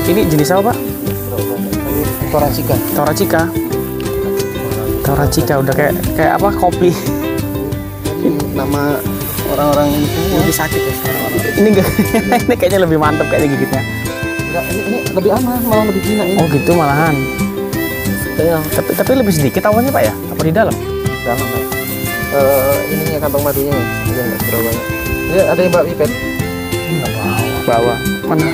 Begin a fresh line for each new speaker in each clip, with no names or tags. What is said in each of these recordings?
Ini jenis apa, Pak?
Toracika.
Toracika. Toracika udah kayak apa? Kopi.
Nama orang-orang ini semua.
Lebih sakit ya orang-orang. Ini enggak. Ini kayaknya lebih mantap kayaknya gigitnya.
Enggak, ini lebih aman, malah lebih jinak ini.
Oh gitu malahan.
Yang
Tapi lebih sedikit awannya Pak ya? Apa di dalam?
dalam Pak. Ininya kantong madunya ya. Iya enggak terlalu banyak. Ini ada yang bawa pipet.
Bawa. Mana?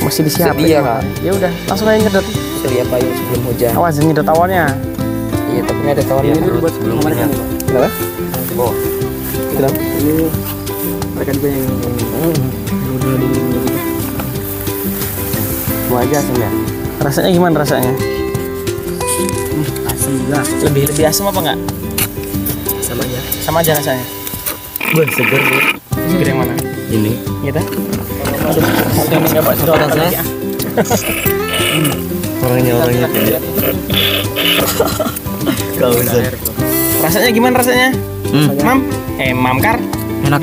Masih disiapin.
Sedia, Kak.
Ya udah, langsung aja nyedot.
Sedia payung sebelum hujan.
Awas nyedot awannya.
Iya, tapi ini ada tawarnya.
Ini buat
sebelum
mereka
hujan.
nih, Pak.
Kenapa? Di bawah.
Kenapa? Ini mereka juga yang dua di
Semua aja asam ya.
Rasanya gimana rasanya?
Asam juga.
Lebih asam apa enggak?
Sama aja.
Sama aja rasanya.
Seger Bu.
Seger yang mana?
Ini.
Gitu. Aduh, udah nih enggak Pak sedotan lagi ah.
Orangnya. Kau bisa.
Rasanya gimana rasanya? Mam? Mamkar?
Enak.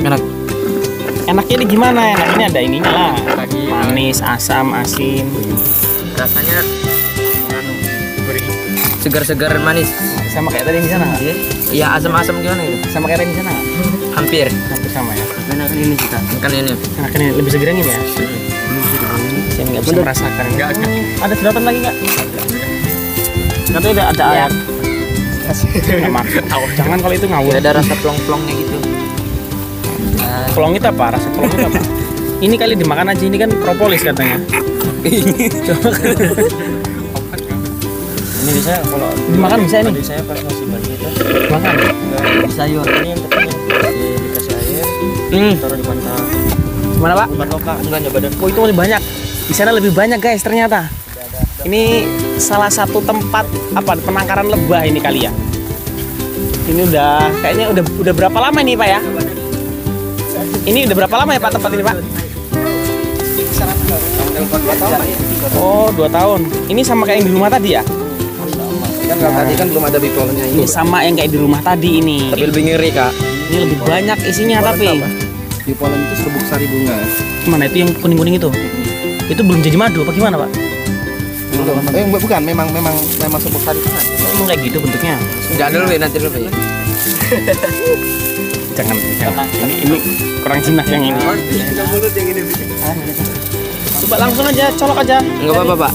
Enaknya ini gimana? Enaknya ada ininya lah. Manis, asam, asin.
Rasanya segar-segar manis.
Sama kayak tadi di sana nggak?
Iya, asam-asam gimana gitu?
Sama kayak tadi di sana nggak?
Hampir.
Hampir sama ya.
Enakan ini kita. Makan ini.
Enakan ini lebih seger yang ini ya. Saya nggak bisa merasakan. Enggak. Ada sedotan lagi nggak? Katanya ada air. Emang. Jangan kalau itu ngawur.
Ada rasa plong-plongnya gitu.
Pelong itu apa? Rasa pelong itu apa? Ini kali dimakan aja, ini kan propolis katanya. Coba.
Ini bisa kalau
Dimakan bisa ini?
Tadi saya pas masih bayi itu
Makan.
di sayur ini yang tepatnya dikasih air, taruh di bantal.
Gimana Pak?
Bukan loka, enggak nyoba dan
Oh itu masih banyak. Di sana lebih banyak guys ternyata. Ini salah satu tempat apa penangkaran lebah ini kali ya. Ini udah kayaknya udah berapa lama ini Pak ya? Ini udah berapa lama ya Pak tempat ini Pak? Oh 2 tahun. Ini sama kayak yang di rumah tadi ya?
Kan kalau tadi kan belum ada bipolarnya
Ini sama yang kayak di rumah tadi ini.
Tapi lebih ngeri Kak.
Ini lebih banyak isinya tapi.
Bipolar itu serbuk sari bunga.
Mana itu yang kuning-kuning itu? Itu belum jadi madu apa gimana Pak?
Bukan, memang serbuk sari bunga.
Emang kayak gitu bentuknya?
Jangan dulu ya, nanti dulu ya.
Jangan. Ini kurang jinak yang ini. Coba langsung aja, colok aja.
Enggak apa-apa, Pak.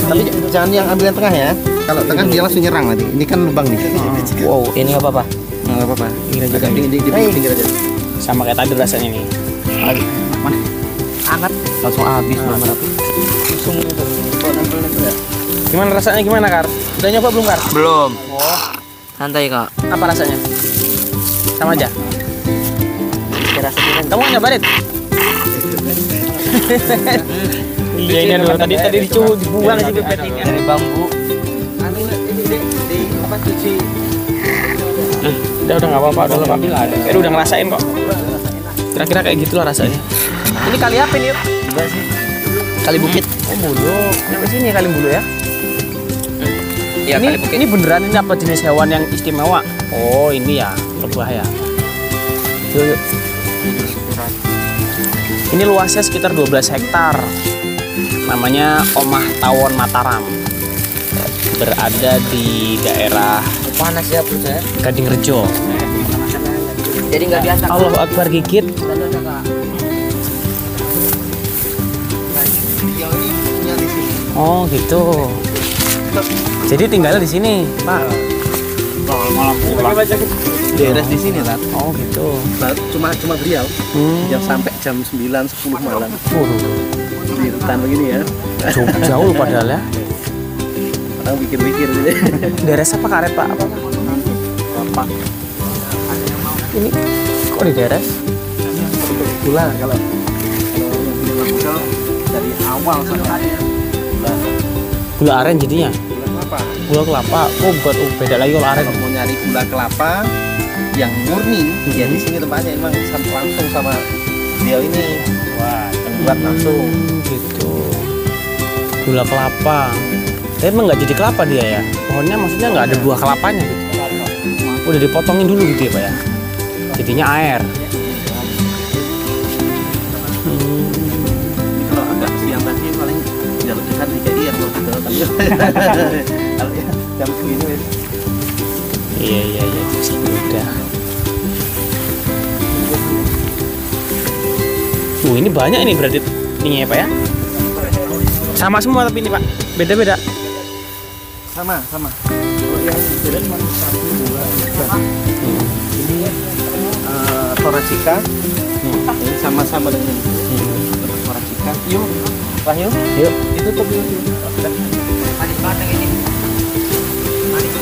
Tapi jangan yang ambil yang tengah ya. Kalau tengah dia langsung nyerang nanti. Ini kan lubang nih.
Wow, ini nggak apa-apa.
Enggak apa-apa.
Ini aja kan.
Di pinggir aja.
Sama kayak tadi rasanya nih. Mana? Hangat.
Langsung habis nomor apa?
Gimana rasanya gimana Kar? Udah nyoba belum Kar?
Belum.
Oh,
Santai, Kak.
apa rasanya? Sama aja. Kamu mau nyoba Dit? Iya ini adalah tadi dibuang aja pipetnya.
Dari bambu.
Udah nggak apa-apa, udah ambil ada. Kayak udah ngerasain kok. Kira-kira kayak gitulah rasanya. Ini kali apa nih?
Kali bukit.
Oh bulu. Sampai sini kali bulu ya?
Iya,
ini
kali bukit.
ini beneran ini apa jenis hewan yang istimewa? Oh ini ya lebah ya. Yuk. Ini luasnya sekitar 12 hektar. Namanya Omah Tawon Mataram. Berada di daerah
Panas ya perut saya.
Gadingrejo.
Jadi nggak diantar.
Allahu Akbar gigit. Oh gitu. Jadi tinggalnya di sini, Pak.
Daerah di sini, Tat.
Oh gitu.
Cuma beliau jam sampai jam 9-10 malam. Di hutan begini ya.
Jauh padahal ya.
Orang pikir-pikir gitu.
Daerah apa karet Pak? Apa? Ini kok di daerah?
Gula kalau yang dari awal sampai akhir.
Gula aren jadinya.
Gula kelapa.
Gula kelapa. Oh bukan beda lagi kalau aren.
Kalau mau nyari gula kelapa yang murni, ya di sini tempatnya emang langsung sama beliau ini. Wah, buat langsung.
Gitu. Gula kelapa. Tapi emang nggak jadi kelapa dia ya? Pohonnya maksudnya nggak ada buah kelapanya gitu. Udah dipotongin dulu gitu ya Pak ya? Jadinya air.
Kalau ya, jam segini wes.
Iya udah. Ini banyak ini berarti ini ya Pak ya? Sama semua tapi ini Pak, beda-beda.
Sama. Kalau yang beda cuma 1, 2, 3. Ini Toracica. Ini sama-sama dengan Toracica. Yuk, Pak yuk. Itu tuh yuk.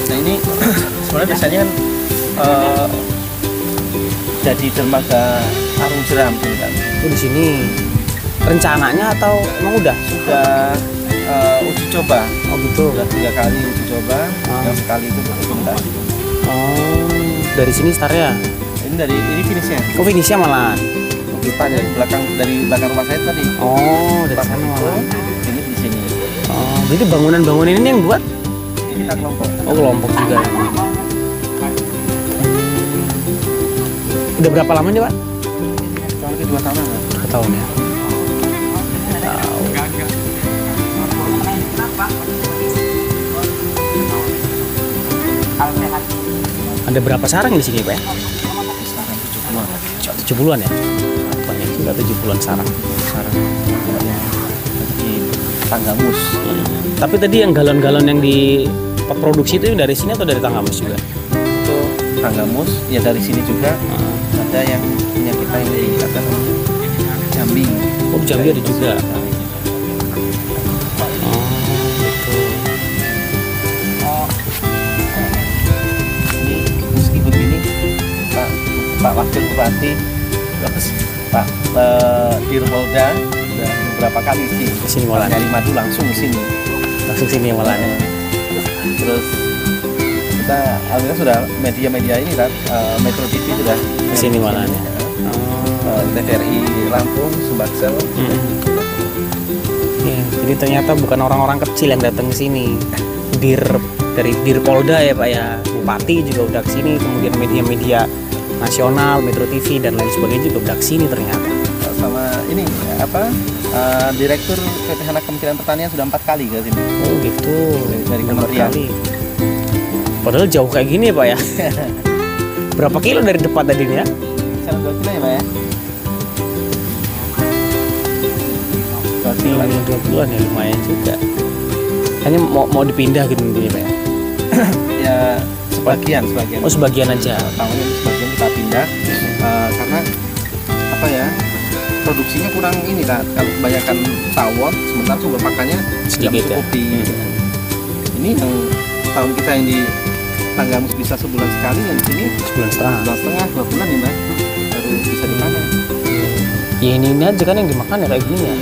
Nah ini sebenarnya biasanya kan jadi dermaga Arung Jeram kan.
Oh di sini rencananya atau emang udah?
Sudah uji coba.
Oh gitu.
Sudah 3 kali uji coba. Yang sekali itu dokumentasi.
Oh dari sini startnya?
Ini finishnya.
Oh finishnya malah.
Pipa dari belakang rumah saya tadi.
Oh dari
Pipa
sana
itu,
malah.
ini di sini.
Oh jadi bangunan-bangunan ini yang buat?
Ini kita kelompok.
Oh kelompok juga. Udah berapa lama nih Pak?
Kurang lebih 2 tahun lah.
2 tahun ya. Ada berapa sarang di sini Pak ya?
Sekarang 70-an.
70-an ya? Banyak juga 70-an sarang.
Di Tanggamus.
Tapi tadi yang galon-galon yang diproduksi itu dari sini atau dari Tanggamus juga?
Itu Tanggamus, ya dari sini juga. Ada yang punya kita yang di Jambi.
Oh di Jambi ada juga.
Ini meski begini Pak Wakil Bupati terus Pak Dirpolda sudah beberapa kali sih
Kesini malah.
dari Madu langsung ke sini.
Langsung sini yang malah.
Terus kita alhamdulillah sudah media-media ini kan Metro TV sudah
Kesini malah.
TVRI Lampung, Sumbaksel.
Ya, jadi ternyata bukan orang-orang kecil yang datang ke sini. Dari Dirpolda ya Pak ya, Bupati juga udah ke sini, kemudian media-media nasional, Metro TV dan lain sebagainya juga udah ke sini ternyata.
Sama ini Direktur PPHN Kementerian Pertanian sudah 4 kali ke sini.
Oh gitu.
Dari
Udah 4
kementerian.
kali. Padahal jauh kayak gini ya Pak ya. Berapa kilo dari depan tadi nih ya?
Misalnya 2 kilo ya Pak ya? 2 kilo lagi.
20-an ya lumayan juga. Hanya mau dipindah gitu intinya Pak ya?
Ya sebagian.
Oh sebagian aja.
Tahunnya sebagian kita pindah karena apa ya? Produksinya kurang ini kan, kalau kebanyakan tawon, sementara sumber pakannya
Sedikit ya?
mencukupi. Ini yang tahun kita yang di Tanggamus bisa sebulan sekali, yang di sini
Sebulan setengah.
2 bulan nih Mbak, baru bisa dipanen.
Ya ini aja kan yang dimakan ya kayak gini ya.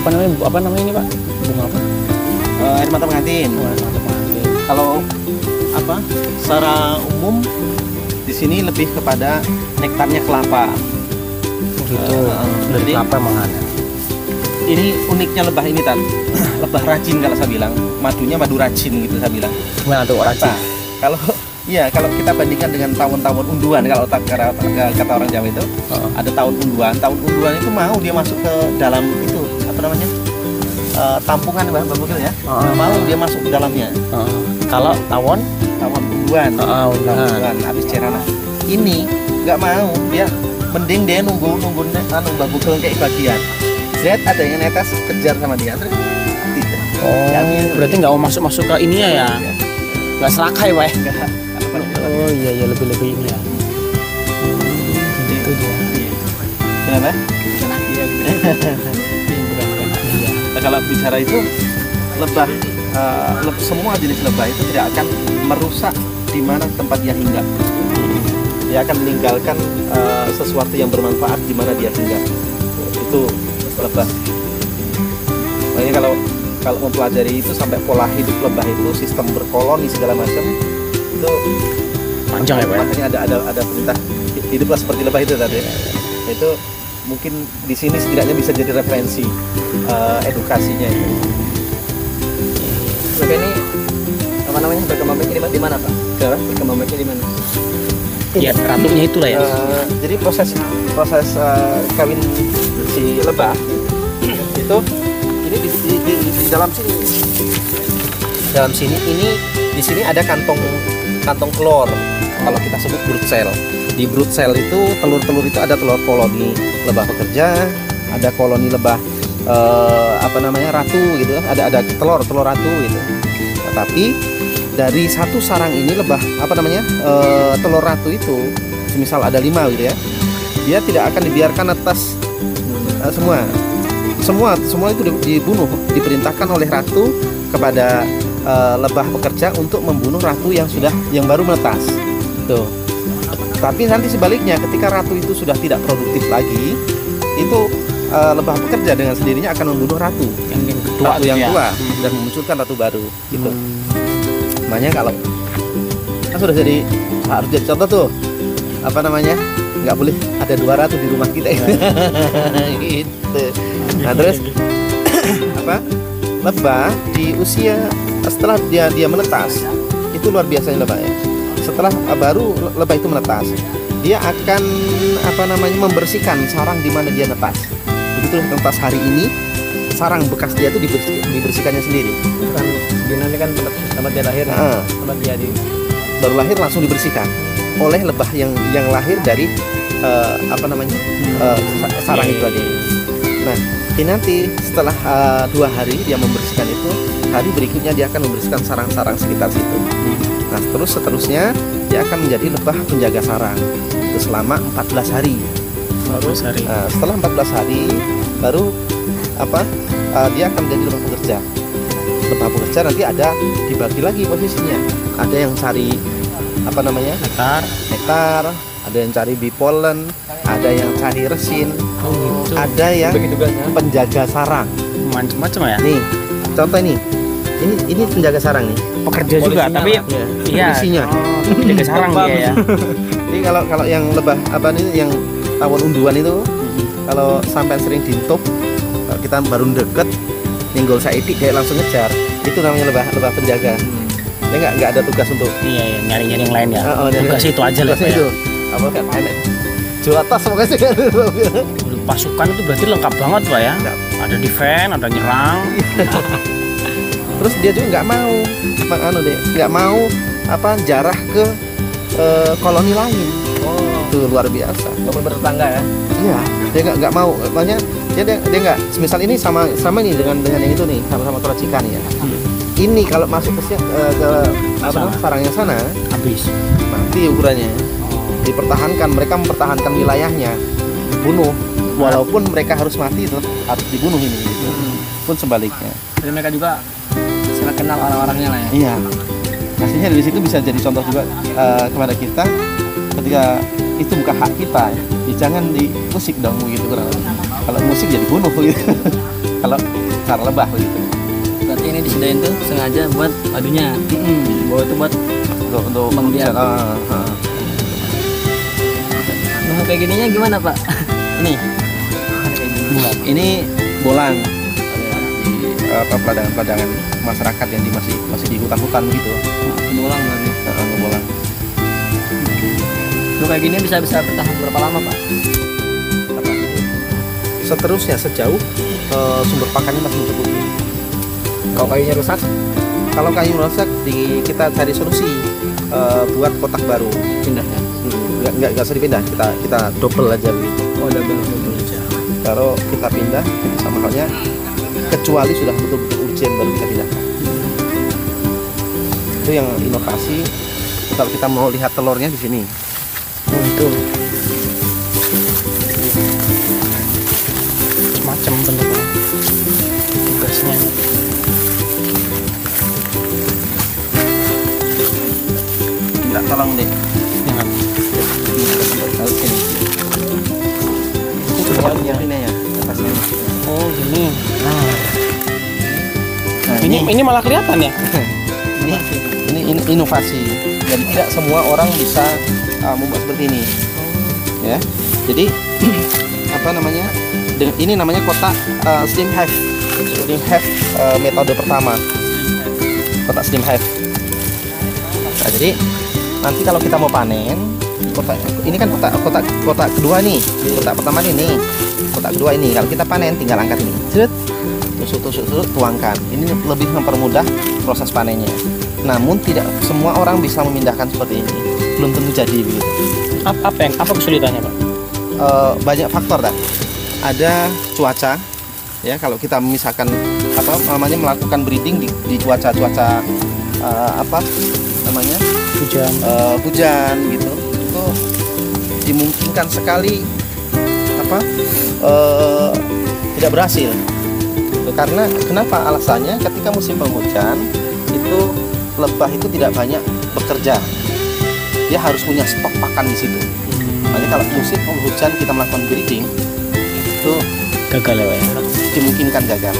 Apa namanya ini Pak? Bunga apa?
Air mata pengantin.
Oh, mantap banget.
Kalau apa? Secara umum di sini lebih kepada nektarnya kelapa.
Gitu. Dari
Jadi-
kelapa malah.
Ini uniknya lebah ini Tan. Lebah rajin kalau saya bilang, madunya madu rajin gitu saya bilang.
Gimana tuh racun?
Nah, kalau kita bandingkan dengan tawon-tawon unduan, kalau kata orang Jawa itu ada tawon unduan itu mau dia masuk ke dalam itu apa namanya tampungan Mbak Bugil ya, mau dia masuk ke dalamnya.
Kalau tawon?
Tawon unduan,
Unduan.
habis cerana ini nggak mau, dia mending dia nunggu Mbak Bugil kayak bagian. Lihat ada yang netes, kejar sama dia terus tidak.
Berarti nggak mau masuk ke ini ya? Nggak serakai Pak ya?
Enggak.
Oh iya lebih ini ya. Itu dia.
Kenapa?
Iya.
Nah, kalau bicara itu lebah, semua jenis lebah itu tidak akan merusak di mana tempat dia hinggap. Dia akan meninggalkan sesuatu yang bermanfaat di mana dia hinggap. Itu lebah. Makanya kalau mempelajari itu sampai pola hidup lebah itu, sistem berkoloni segala macam itu
Panjang ya Pak ya?
makanya ada perintah hiduplah seperti lebah itu tadi. Itu mungkin di sini setidaknya bisa jadi referensi edukasinya itu.
Oke, ini apa namanya berkembang biak di mana Pak?
Kenapa?
Berkembang biaknya di mana?
Ya ratunya itulah ya.
Jadi proses kawin si lebah itu ini di dalam sini. Dalam sini di sini ada kantong telur. Kalau kita sebut brood cell. Di brood cell itu telur-telur itu ada telur koloni lebah pekerja, ada koloni lebah ratu gitu. Ada telur ratu gitu. Tetapi dari satu sarang ini lebah telur ratu itu, misal ada 5 gitu ya, dia tidak akan dibiarkan atas semua itu dibunuh, diperintahkan oleh ratu kepada lebah pekerja untuk membunuh ratu yang baru menetas tuh. Tapi nanti sebaliknya, ketika ratu itu sudah tidak produktif lagi, itu lebah pekerja dengan sendirinya akan membunuh ratu yang tua dan memunculkan ratu baru gitu. Makanya kalau kan sudah harus jadi contoh tuh, nggak boleh ada 2 ratu di rumah kita gitu. Nah terus lebah di usia setelah dia menetas itu luar biasanya lebah ya. Setelah baru lebah itu menetas, dia akan membersihkan sarang di mana dia netas. Begitu netas hari ini, sarang bekas dia itu dibersihkannya sendiri.
Kan Gina ini kan tempat dia lahir, tempat dia
baru lahir langsung dibersihkan oleh lebah yang lahir dari sarang itu tadi. Nah, ini nanti setelah 2 hari dia membersihkan itu, hari berikutnya dia akan membersihkan sarang-sarang sekitar situ. Nah, seterusnya dia akan menjadi lebah penjaga sarang itu selama 14 hari. Nah, setelah 14 hari baru dia akan menjadi lebah pekerja. Lebah pekerja nanti ada dibagi lagi posisinya. Ada yang cari nektar, ada yang cari bee pollen, ada yang cari resin, ada yang penjaga sarang.
Macam-macam ya.
Nih, contoh ini penjaga sarang nih.
Pekerja juga, tapi
isinya
penjaga sarang dia ya.
Jadi kalau yang lebah yang tawon unduan itu, kalau sampai sering dintop, kita baru deket nyenggol saedik dia langsung ngejar, itu namanya lebah penjaga. Dia nggak ada tugas untuk
nyari yang lain ya. Tugas itu aja lah
itu kan enak jual atas pokoknya.
Pasukan itu berarti lengkap banget Pak ya. Ada defense, ada nyerang.
Terus dia juga nggak mau jarah ke koloni lain. Itu luar biasa.
bertetangga ya.
Iya, dia nggak mau. Makanya dia nggak. Misal ini sama nih dengan yang itu nih, sama-sama keracikan ya. Ini kalau masuk ke sarang yang sana
habis.
Mati ukurannya. Mereka mempertahankan wilayahnya, bunuh. Walaupun mereka harus mati, itu harus dibunuh ini. Gitu. Pun sebaliknya.
Jadi mereka juga salah kenal orang-orangnya lah ya.
Iya. Hasilnya dari situ bisa jadi contoh juga kepada kita ketika itu bukan hak kita, ya jangan dimusik dong gitu. Kalau musik jadi bunuh gitu. Kalau cara lebah gitu.
Berarti ini disediain tuh sengaja buat madunya. Bahwa itu buat
untuk
membiak. Nemu kayak gininya gimana Pak?
Ini bolang. Peladangan masyarakat yang masih di hutan-hutan gitu.
Bolang berarti.
Bolang.
Lu kayak gini bisa bertahan berapa lama Pak?
Seterusnya sejauh sumber pakannya masih mencukupi.
Kalau kayunya rusak?
Kalau kayu rusak kita cari solusi buat kotak baru.
Pindahnya?
Nggak usah dipindah, kita double aja begitu.
Oh double aja.
Kalau kita pindah itu sama halnya, kecuali sudah betul-betul urgent baru kita pindahkan. Itu yang inovasi. Kalau kita mau lihat telurnya di sini.
Itu macam bentuknya, tugasnya.
Enggak, tolong deh. Yang ini ya, atasnya.
Oh gini. Ini malah kelihatan ya.
ini inovasi dan tidak semua orang bisa membuat seperti ini. Ya, jadi ini namanya kotak steam hive. Steam hive metode pertama. Kotak steam hive. Nah, jadi nanti kalau kita mau panen, ini kan kotak kedua nih. Kotak pertama ini, kotak kedua ini. Kalau kita panen tinggal angkat ini. tusuk, tuangkan. Ini lebih mempermudah proses panennya. Namun tidak semua orang bisa memindahkan seperti ini. Belum tentu jadi begitu.
Apa kesulitannya, Pak?
Banyak faktor dah. Ada cuaca, ya kalau kita misalkan apa namanya melakukan breeding di cuaca apa namanya hujan gitu, itu dimungkinkan sekali apa tidak berhasil. Karena kenapa alasannya? Ketika musim penghujan itu lebah itu tidak banyak bekerja, dia harus punya stok pakan di situ. Makanya kalau musim penghujan kita melakukan breeding itu
Gagal ya, Pak?
dimungkinkan gagal,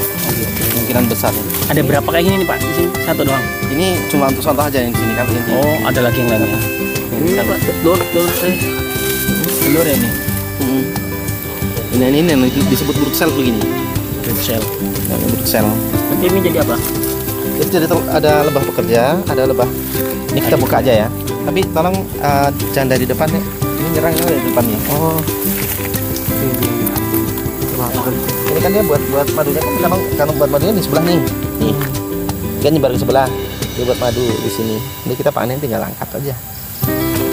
kemungkinan besar.
Ada berapa kayak gini nih, Pak? Di sini satu doang.
Ini cuma untuk contoh aja yang di sini kan ini.
Oh, ada lagi yang lainnya.
Ini apa? Telur telur ya ini.
Ini yang disebut Bruxelles begini.
Bruxelles.
Bruxelles.
Nanti ini jadi apa?
Itu jadi ada lebah pekerja, ada lebah. Ini kita buka aja ya. Tapi tolong jangan dari depan nih. Ini nyerang dari depannya.
Oh.
Ini kan dia buat madunya kan buat madunya di sebelah nih. Nih. Dia nyebar ke sebelah. Dia buat madu di sini. Jadi kita panen tinggal angkat aja.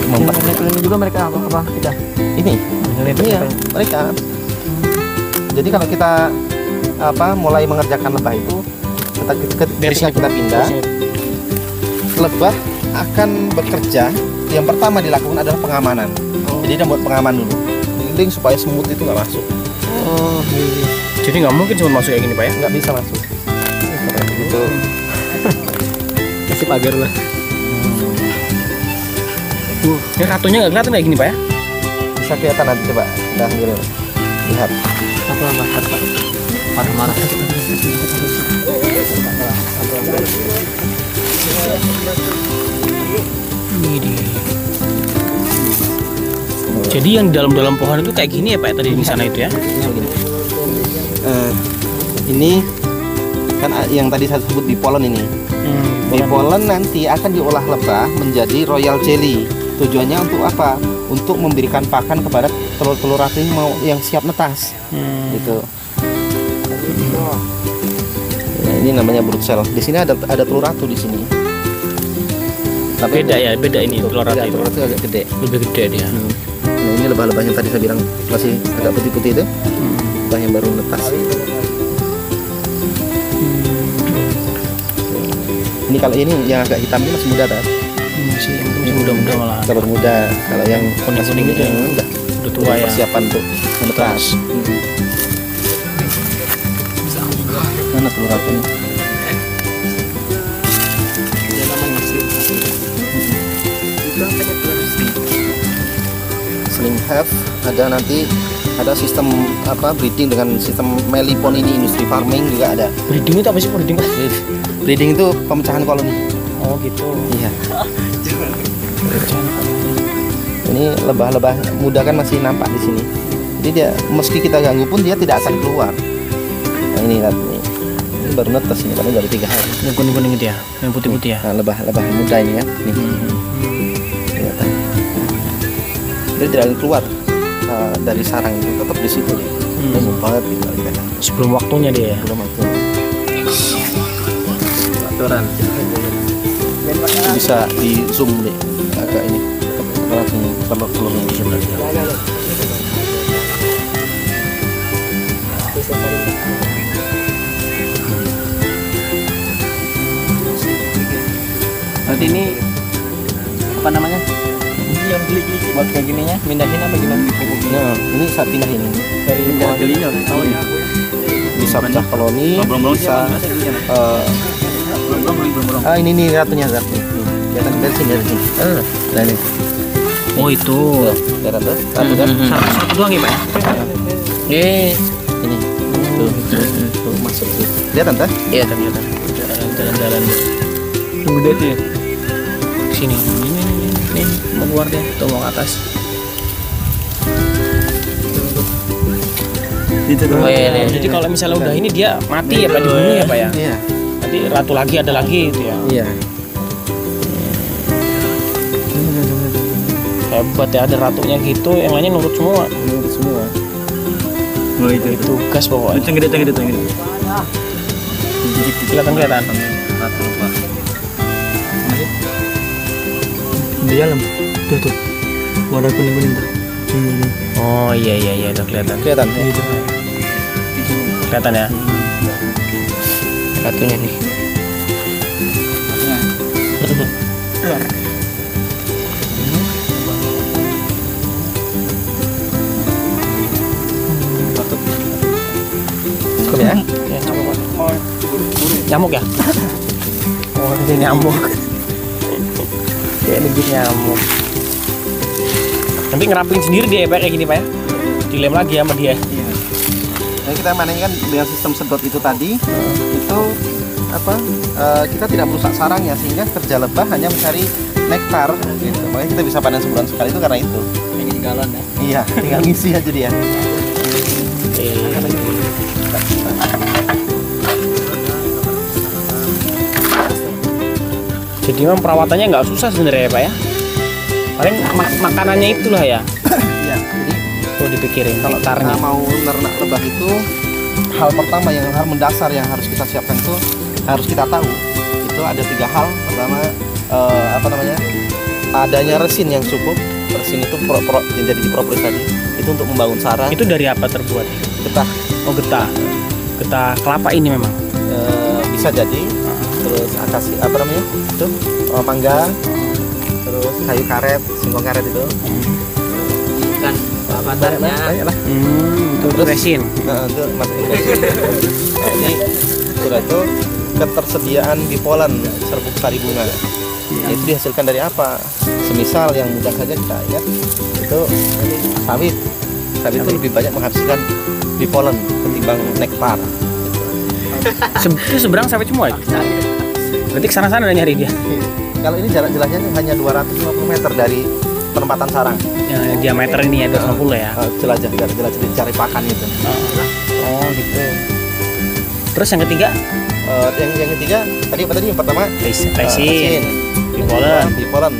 Ini juga mereka apa kita?
Ini ya mereka. Jadi kalau kita mulai mengerjakan lebah itu, ketika kita pindah, lebah akan bekerja. Yang pertama dilakukan adalah pengamanan. Jadi dia buat pengaman dulu, keliling supaya semut itu nggak masuk.
Oh, jadi nggak mungkin cuma masuk kayak gini, Pak ya?
Nggak bisa masuk. Gitu.
Kasih pagar lah. Ini ratunya nggak kelihatan kayak gini, Pak ya?
Bisa kelihatan nanti coba. Nah, gini. Lihat.
Apa Pak? Marah-marah.
Ini dia. Jadi yang di dalam pohon itu kayak gini ya, Pak, tadi di sana itu ya?
Ini kan yang tadi saya sebut bipolen ini. Bipolen nanti akan diolah lebah menjadi royal jelly. Tujuannya untuk apa? Untuk memberikan pakan kepada telur-telur ratu yang siap netas. Gitu. Nah, ini namanya Bruxelles. Di sini ada telur ratu di sini. Tapi
Beda ini telur ratu itu.
Telur ratu agak gede.
Lebih gede dia.
Nah, ini lebah-lebah yang tadi saya bilang masih agak putih-putih itu. Lebah yang baru netas. Ini kalau ini yang agak hitam ini masih muda,
Masih muda-muda malah.
telur muda. Kalau yang
Kuning-kuning itu
udah
tua ya.
persiapan untuk menetas. Mana telur ratu ini? Sling have ada sistem breeding dengan sistem melipon ini, industri farming juga ada.
Breeding itu apa sih breeding, Pak?
Breeding itu pemecahan koloni.
Oh gitu.
Iya. Ini lebah-lebah muda kan masih nampak di sini. Jadi dia meski kita ganggu pun dia tidak akan keluar. Nah ini lihat nih. Ini baru netes ini, paling baru 3 hari.
Yang kuning-kuning itu ya, yang putih-putih ya.
Nah, lebah muda ini ya. Nih. Kelihatan. Dia tidak akan keluar dari sarang itu, tetap di situ dia. Dia ngumpet gitu kadang.
Sebelum waktunya dia ya.
Belum waktu.
Aturan.
Bisa di zoom nih agak ini telur-telurnya di sebelah sini.
Berarti ini apa namanya? Yang geli-geli buat kayak gininya, mindahin apa gimana?
Nah, ini saat pindah ini
Dari gelinya tahunnya.
bisa pecah koloni, bisa ini nih ratunya. Kelihatan dari sini. Nah ini.
Oh itu.
Kelihatan tuh, ratu kan?
Satu doang ya, Pak ya?
Ini. Tuh masuk tuh. Kelihatan tuh?
Iya, ternyata. Jalan-jalan.
Tunggu dia tuh ya.
Sini. Ini mau keluar dia, tuh mau ke atas. Oh, iya. Jadi kalau misalnya udah ini dia mati ya, Pak, dibunuh ya, Pak ya?
Iya.
Nanti ratu lagi ada lagi gitu ya.
Iya.
Hebat ya, ada ratunya gitu, yang lainnya nurut semua.
Ini semua.
Oh itu.
Tugas pokoknya.
Itu yang gede.
Kelihatan.
Rata lebah.
Di dalam tuh warna kuning tuh.
Oh iya udah kelihatan.
Kelihatan ya?
Gitu.
Kelihatan ya. Satunya nih.
Cukup ya?
Nyamuk ya? Oh ini nyamuk. Kayak digigit nyamuk. Nanti ngerapin sendiri dia ya Pak, kayak gini Pak ya? Dilem lagi sama dia.
Iya. Nah, kita mainkan dengan sistem sedot itu tadi, itu apa? Kita tidak merusak sarangnya sehingga kerja lebah hanya mencari nektar gitu. Makanya kita bisa panen sebulan sekali itu karena itu.
Kayak di galon ya.
Iya, tinggal ngisi aja dia.
Jadi memang perawatannya nggak susah sebenarnya ya Pak ya? Paling makanannya itulah ya.
Iya, jadi
Tuh dipikirin
kalau kita
nektarnya.
mau nernak lebah itu hal pertama yang harus mendasar yang harus kita siapkan itu harus kita tahu itu ada 3 hal. Pertama apa namanya, adanya resin yang cukup. Resin itu yang jadi di propolis tadi itu untuk membangun sarang.
Itu dari apa terbuat?
Getah
Oh getah. Getah kelapa ini memang.
bisa jadi, terus akasi apa namanya itu mangga, terus kayu karet, singkong karet itu.
Kan bahannya.
Banyak lah.
Itu
Terus-
resin.
Nah, itu masukin resin. Nah, ini sudah itu ketersediaan bipolen serbuk sari bunga. Itu dihasilkan dari apa? Semisal yang mudah saja kita ingat itu sawit. Sawit itu lebih banyak menghasilkan bipolen ketimbang nektar.
Itu seberang sawit semua ya? Berarti kesana-sana udah nyari dia.
Kalau ini jarak jelasnya hanya 250 meter dari penempatan sarang.
Yang diameter ini ya 250 ya.
Jelajah cari pakan itu.
Oh gitu. Terus yang ketiga?
Yang ketiga tadi apa tadi? Yang pertama
Resin. Bipolen.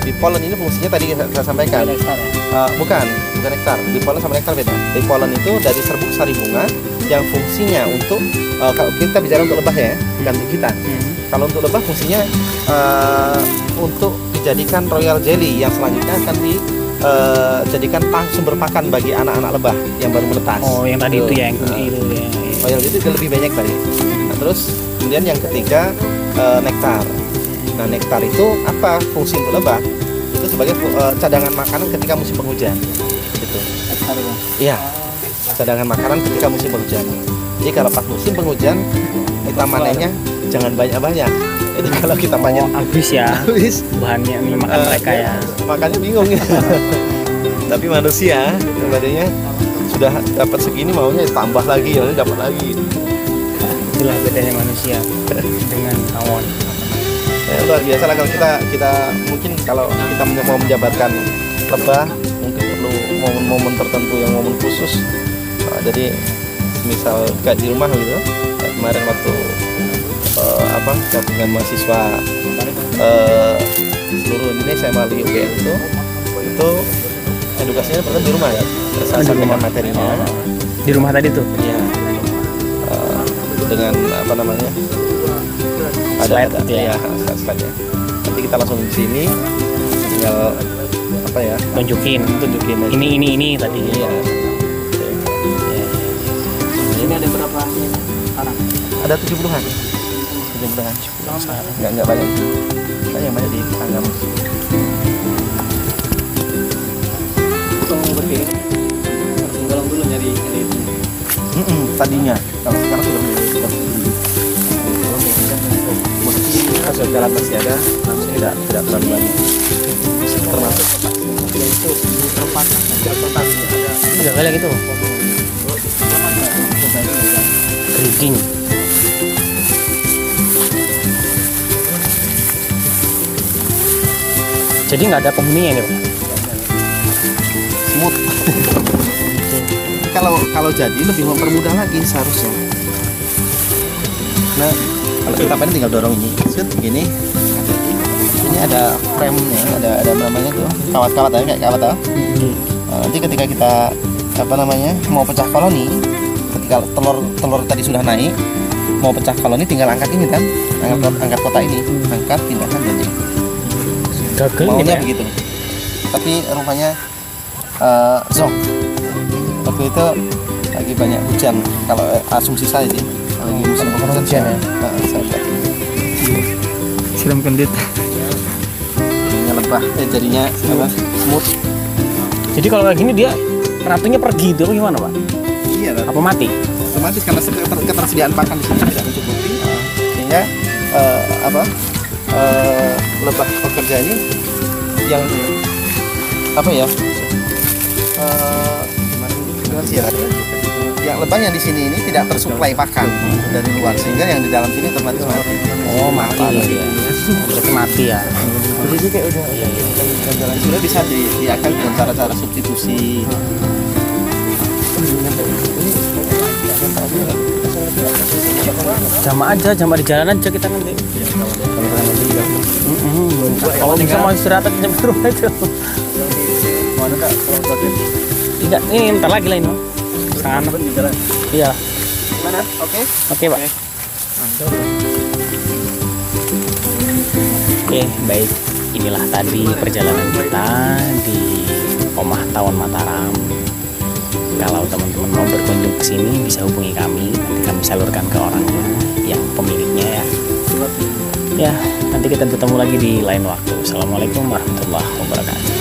Bipolen ini fungsinya tadi saya sampaikan.
Nektar ya.
Bukan nektar. Bipolen sama nektar beda. Bipolen itu dari serbuk sari bunga yang fungsinya untuk kalau kita bicara untuk lebah ya, bukan untuk kita. Kalau untuk lebah fungsinya untuk dijadikan royal jelly yang selanjutnya akan dijadikan sumber pakan bagi anak-anak lebah yang baru menetas.
Oh yang tadi
Tuh.
itu ya yang kuning itu ya.
Royal jelly itu lebih banyak tadi. Nah, terus kemudian yang ketiga nektar. Nah nektar itu apa fungsi untuk lebah? Itu sebagai cadangan makanan ketika musim penghujan. Gitu.
Nektar ya.
Iya, cadangan makanan ketika musim penghujan. Jadi kalau pas musim penghujan kita manennya jangan banyak-banyak. Itu kalau kita banyak
Habis ya
habis
bahannya ini makan mereka ya.
makanya bingung ya. Tapi manusia sebenarnya sudah dapat segini maunya tambah lagi, ya dapat lagi.
Itulah bedanya manusia dengan tawon.
Luar biasa lah kalau kita mungkin kalau kita mau menjabarkan lebah mungkin perlu momen-momen tertentu yang momen khusus. Jadi misal kayak di rumah gitu, kayak kemarin waktu gabungan mahasiswa seluruh Indonesia melalui UGM itu edukasinya pertama di rumah ya. Saya sampaikan materinya
Di rumah tadi tuh.
ya, dengan apa namanya
Slide gitu ya.
slide-nya. Nanti kita langsung di sini tinggal apa ya
Tunjukin
tunjukin aja.
ini tadi.
Iya.
Ini ada berapa sekarang?
Ada 70-an. 70-an. Enggak banyak. Banyak di tetangga Mas.
Kalau berpikir tenggelam dulu nyari itu.
Tadinya kalau sekarang sudah mulai hasil jalan masih ada, namun tidak terlalu banyak. Termasuk itu di perempatan
Enggak kayak gitu. Keriting. Jadi nggak ada penghuninya nih Pak?
smooth. Kalau jadi lebih mempermudah lagi seharusnya. Nah, kalau kita panen tinggal dorong ini, set gini. Ini ada frame-nya, ada namanya tuh kawat-kawat ya, kayak kawat ya. Nah, nanti ketika kita apa namanya mau pecah koloni, ketika telur tadi sudah naik, mau pecah koloni tinggal angkat ini kan, angkat kotak ini, angkat pindahkan jadi.
Gagal nih
Maunya
Pak ya?
begitu. Tapi rupanya zonk. Waktu itu lagi banyak hujan. Kalau asumsi saya sih, lagi musim hujan ya.
Siram kendit.
Jadinya lebah, jadinya apa? Smooth.
Jadi kalau kayak gini dia ratunya pergi itu apa gimana Pak?
Iya.
Apa mati?
Otomatis karena ketersediaan pakan di sini tidak mencukupi, sehingga lebah pekerja ini yang apa ya? Gimana sih ya? Yang lebah yang di sini ini tidak tersuplai pakan dari luar, sehingga yang di dalam sini otomatis mati.
Oh mati ya. Berarti mati ya.
Jadi kayak udah sebenarnya bisa diakal dengan cara-cara substitusi.
Jamaah di jalan aja kita nanti. Kalau bisa mau istirahat aja di rumah itu.
Mana kak kalau tadi?
Tidak, ini bentar lagi lah ini. Sana. Iya.
Gimana? Oke.
Oke Pak. Oke, baik. Inilah tadi perjalanan kita di Omah Tawon Mataram. Kalau teman-teman mau berkunjung ke sini bisa hubungi kami, nanti kami salurkan ke orangnya yang pemiliknya ya. Ya, nanti kita bertemu lagi di lain waktu. Assalamualaikum warahmatullahi wabarakatuh.